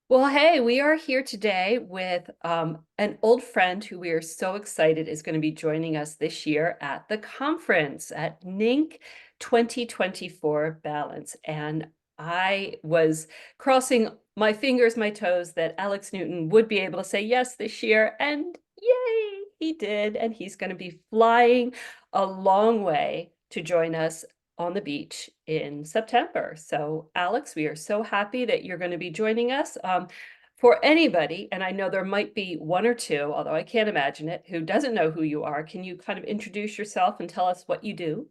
Well, hey, we are here today with an old friend who we are so excited is going to be joining us this year at the conference at NINC 2024 Balance. And I was crossing my fingers, my toes that Alex Newton would be able to say yes this year. And yay, he did. And he's going to be flying a long way to join us on the beach in September. So, Alex, we are so happy that you're going to be joining us. For anybody, and I know there might be one or two, although I can't imagine it, who doesn't know who you are, can you kind of introduce yourself and tell us what you do?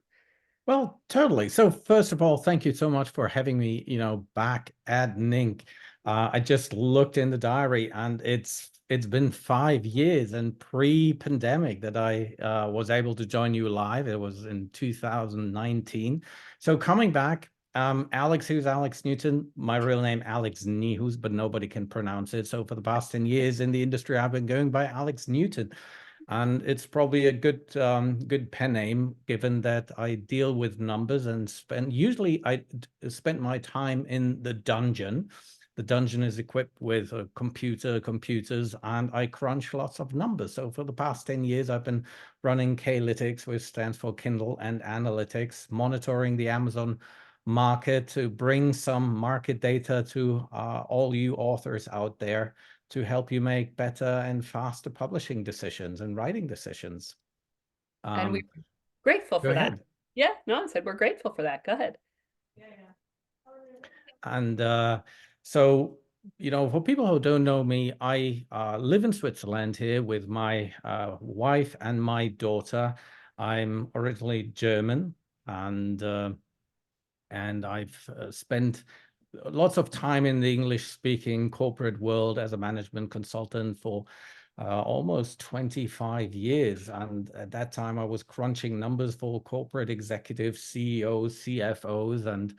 Well, totally. So first of all, thank you so much for having me, back at NINC. I just looked in the diary and it's been 5 years and pre-pandemic that I was able to join you live. It was in 2019. So coming back, Alex, who's Alex Newton, my real name, Alex Nihus, but nobody can pronounce it. So for the past 10 years in the industry, I've been going by Alex Newton. And it's probably a good pen name, given that I deal with numbers and usually I spent my time in the dungeon. The dungeon is equipped with a computers, and I crunch lots of numbers. So for the past 10 years, I've been running K-lytics, which stands for Kindle and Analytics, monitoring the Amazon market to bring some market data to all you authors out there to help you make better and faster publishing decisions and writing decisions. And we're Um, grateful Go for that. ahead. Yeah, no, I said we're grateful for that. Go ahead. And so, for people who don't know me, I live in Switzerland here with my wife and my daughter. I'm originally German, and I've spent lots of time in the English-speaking corporate world as a management consultant for almost 25 years. And at that time, I was crunching numbers for corporate executives, CEOs, CFOs, and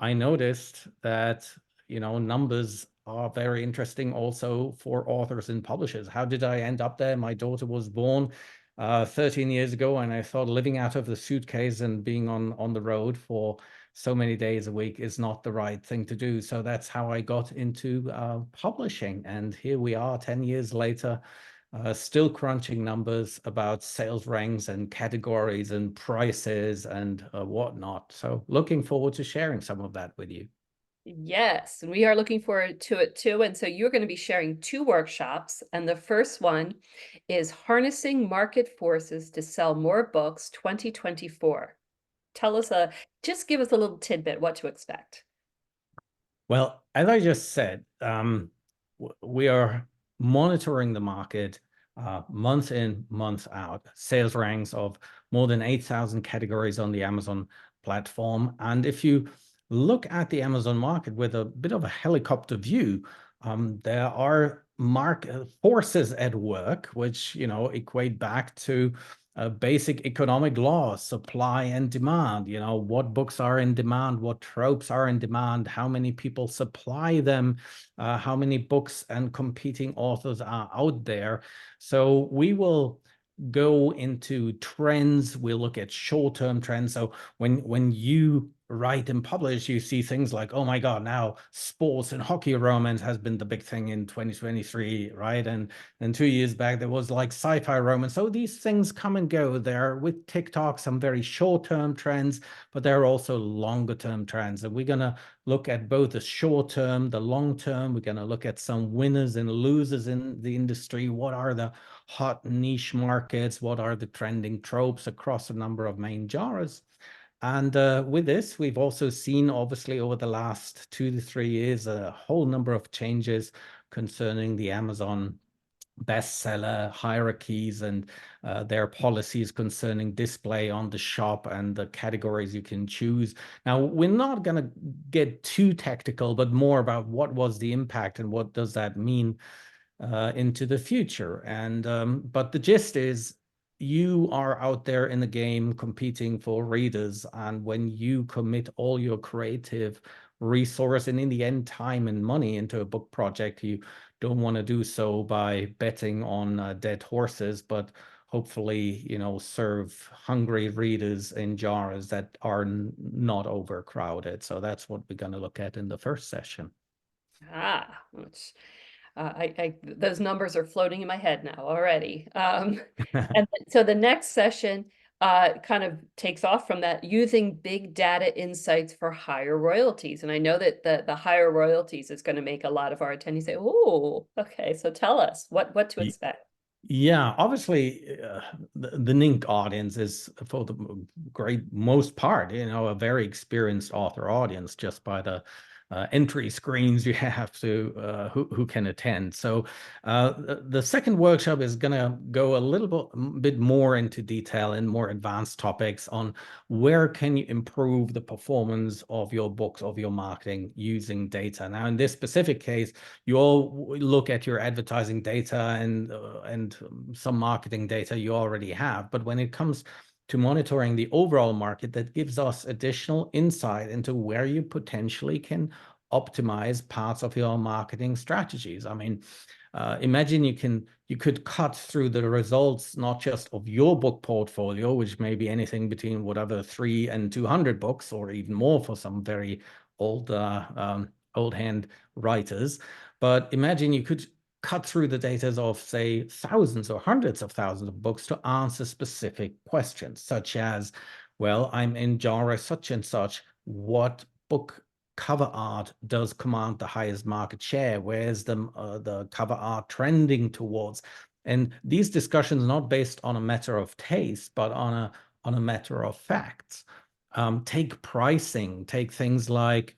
I noticed that numbers are very interesting also for authors and publishers. How did I end up there? My daughter was born 13 years ago, and I thought living out of the suitcase and being on the road for so many days a week is not the right thing to do. So that's how I got into publishing. And here we are 10 years later, still crunching numbers about sales ranks and categories and prices and whatnot. So looking forward to sharing some of that with you. Yes, and we are looking forward to it too. And so you're going to be sharing two workshops. And the first one is Harnessing Market Forces to Sell More Books 2024. Tell us just give us a little tidbit what to expect. Well, as I just said, we are monitoring the market month in, month out, sales ranks of more than 8,000 categories on the Amazon platform. And if you look at the Amazon market with a bit of a helicopter view, there are market forces at work, which, equate back to basic economic laws, supply and demand, what books are in demand, what tropes are in demand, how many people supply them, how many books and competing authors are out there. So we will go into trends. We'll look at short-term trends. So when you write and publish, you see things like, oh my God, now sports and hockey romance has been the big thing in 2023, right? And then 2 years back, there was like sci-fi romance. So these things come and go. There with TikTok, some very short-term trends, but there are also longer-term trends. And we're going to look at both the short-term, the long-term. We're going to look at some winners and losers in the industry. What are the hot niche markets? What are the trending tropes across a number of main genres? And with this, we've also seen, obviously, over the last 2 to 3 years, a whole number of changes concerning the Amazon bestseller hierarchies and their policies concerning display on the shop and the categories you can choose. Now, we're not going to get too technical, but more about what was the impact and what does that mean into the future. And but the gist is you are out there in the game competing for readers, and when you commit all your creative resource and in the end time and money into a book project, you don't want to do so by betting on dead horses, but hopefully serve hungry readers in genres that are not overcrowded. So that's what we're going to look at in the first session. Which those numbers are floating in my head now already. So the next session kind of takes off from that, using big data insights for higher royalties. And I know that the higher royalties is going to make a lot of our attendees say, "Oh, okay." So tell us what to expect. Yeah, obviously, the NINC audience is, for the great most part, a very experienced author audience, just by the entry screens you have to who can attend. So the second workshop is going to go a little bit more into detail and more advanced topics on where can you improve the performance of your books, of your marketing using data. Now, in this specific case, you all look at your advertising data and some marketing data you already have. But when it comes to monitoring the overall market, that gives us additional insight into where you potentially can optimize parts of your marketing strategies. I mean, imagine you could cut through the results, not just of your book portfolio, which may be anything between whatever 3 and 200 books, or even more for some very old old hand writers. But imagine you could cut through the data of, say, thousands or hundreds of thousands of books to answer specific questions, such as, well, I'm in genre such and such. What book cover art does command the highest market share? Where's the cover art trending towards? And these discussions are not based on a matter of taste, but on a matter of facts. Take pricing, take things like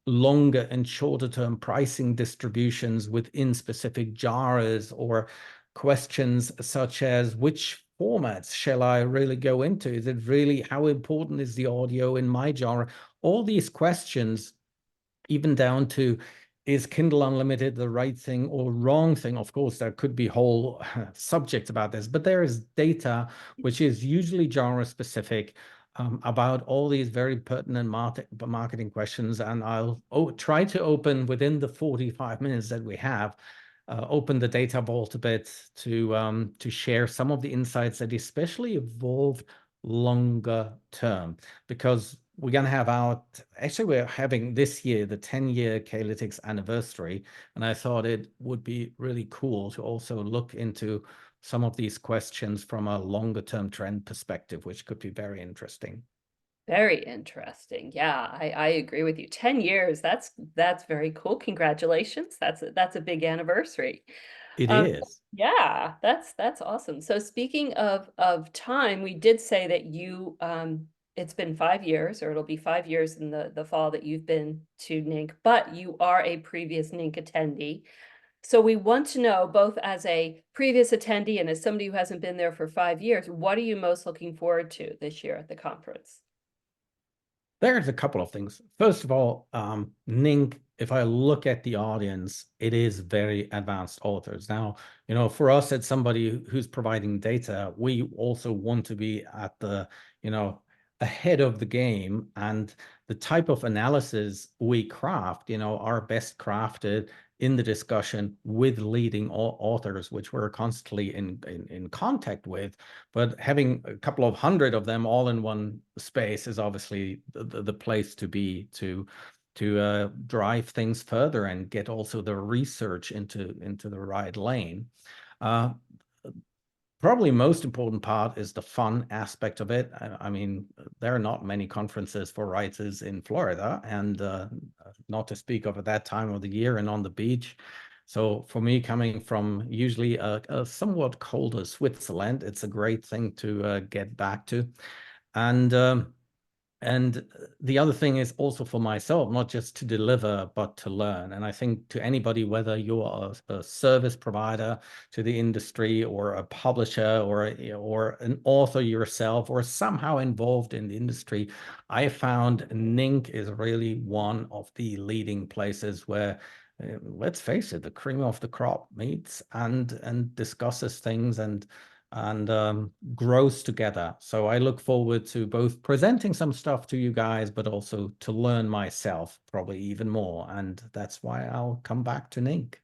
longer and shorter term pricing distributions within specific genres, or questions such as, which formats shall I really go into? Is it really, how important is the audio in my genre? All these questions, even down to, is Kindle Unlimited the right thing or wrong thing? Of course, there could be whole subjects about this, but there is data which is usually genre specific about all these very pertinent marketing questions. And I'll try to open, within the 45 minutes that we have, open the data vault a bit to share some of the insights that especially evolved longer term, because we're going to have we're having this year the 10-year K-Lytics anniversary, and I thought it would be really cool to also look into some of these questions from a longer term trend perspective, which could be very interesting. Very interesting. Yeah, I agree with you. 10 years, that's very cool. Congratulations. That's a big anniversary. It Um, is. yeah, that's awesome. So speaking of time, we did say that you it's been 5 years, or it'll be 5 years in the fall that you've been to NINC, but you are a previous NINC attendee. So we want to know, both as a previous attendee and as somebody who hasn't been there for 5 years, what are you most looking forward to this year at the conference? There's a couple of things. First of all, NINC, if I look at the audience, it is very advanced authors. Now, for us, as somebody who's providing data, we also want to be at the, ahead of the game. And the type of analysis we craft, are best crafted in the discussion with leading authors, which we're constantly in contact with. But having a couple of hundred of them all in one space is obviously the place to be, to drive things further and get also the research into the right lane. Uh, Probably most important part is the fun aspect of it. I mean, there are not many conferences for writers in Florida, and not to speak of at that time of the year and on the beach. So for me, coming from usually a somewhat colder Switzerland, it's a great thing to get back to. And the other thing is also for myself, not just to deliver, but to learn. And I think to anybody, whether you're a service provider to the industry, or a publisher, or an author yourself, or somehow involved in the industry, I found NINC is really one of the leading places where, let's face it, the cream of the crop meets and discusses things and grows together. So I look forward to both presenting some stuff to you guys, but also to learn myself probably even more. And that's why I'll come back to NINC.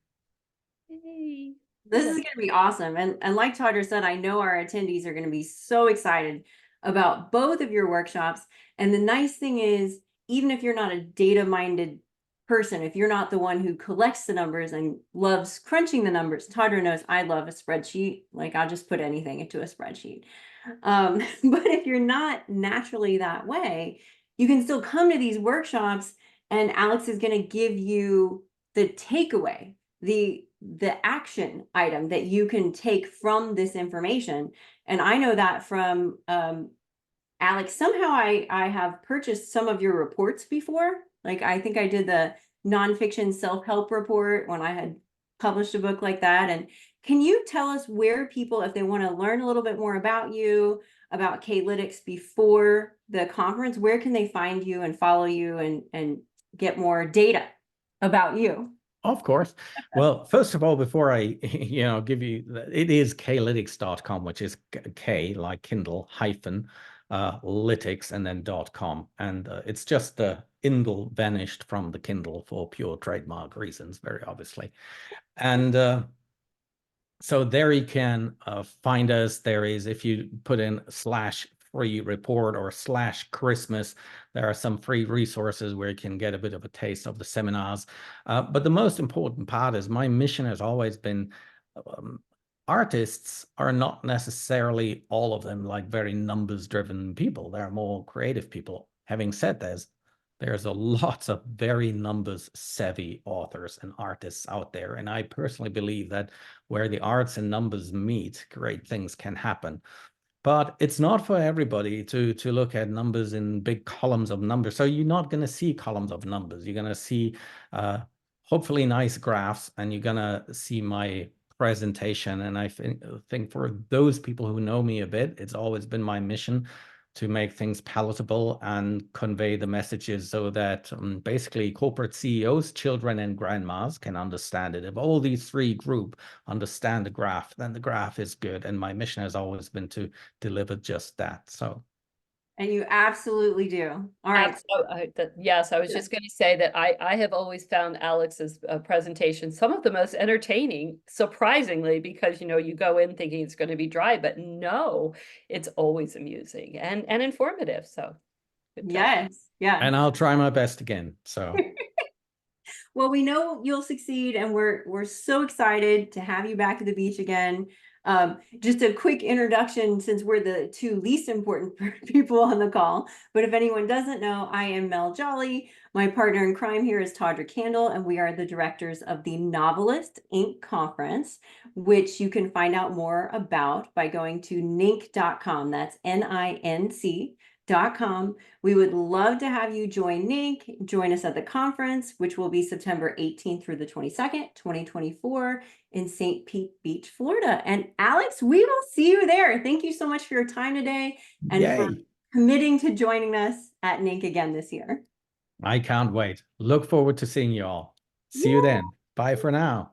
Yay. This is going to be awesome. And like Todger said, I know our attendees are going to be so excited about both of your workshops. And the nice thing is, even if you're not a data-minded person, if you're not the one who collects the numbers and loves crunching the numbers, Tadra knows I love a spreadsheet. Like I'll just put anything into a spreadsheet. But if you're not naturally that way, you can still come to these workshops and Alex is going to give you the takeaway, the action item that you can take from this information. And I know that from Alex, somehow I have purchased some of your reports before. Like I think I did the nonfiction self-help report when I had published a book like that. And can you tell us where people, if they want to learn a little bit more about you, about K-Lytics before the conference, where can they find you and follow you and get more data about you? Of course. Well, first of all, before I, give you, it is klytics.com, which is K like Kindle hyphen lytics and then .com. And it's just the Indle vanished from the Kindle for pure trademark reasons, very obviously. And so there you can find us. There is, if you put in /free report or /Christmas, there are some free resources where you can get a bit of a taste of the seminars. But the most important part is my mission has always been artists are not necessarily all of them like very numbers driven people. They're more creative people. Having said this, there's a lots of very numbers savvy authors and artists out there. And I personally believe that where the arts and numbers meet, great things can happen. But it's not for everybody to look at numbers in big columns of numbers. So you're not going to see columns of numbers. You're going to see hopefully nice graphs, and you're going to see my presentation. And I think for those people who know me a bit, it's always been my mission to make things palatable and convey the messages so that basically corporate CEOs, children, and grandmas can understand it. If all these three groups understand the graph, then the graph is good. And my mission has always been to deliver just that. So. And you absolutely do. All right. Yes, I was just going to say that I have always found Alex's presentation some of the most entertaining, surprisingly, because you go in thinking it's going to be dry, but no, it's always amusing and informative. So good job. Yes, yeah. And I'll try my best again. So. Well, we know you'll succeed, and we're so excited to have you back at the beach again. Just a quick introduction, since we're the two least important people on the call. But if anyone doesn't know, I am Mel Jolly. My partner in crime here is Tadra Candle, and we are the directors of the Novelist Inc. conference, which you can find out more about by going to NINC.com. That's NINC.com. We would love to have you join NINC, join us at the conference, which will be September 18th through the 22nd, 2024 in St. Pete Beach, Florida. And Alex, we will see you there. Thank you so much for your time today and for committing to joining us at NINC again this year. I can't wait. Look forward to seeing you all. See you then. Bye for now.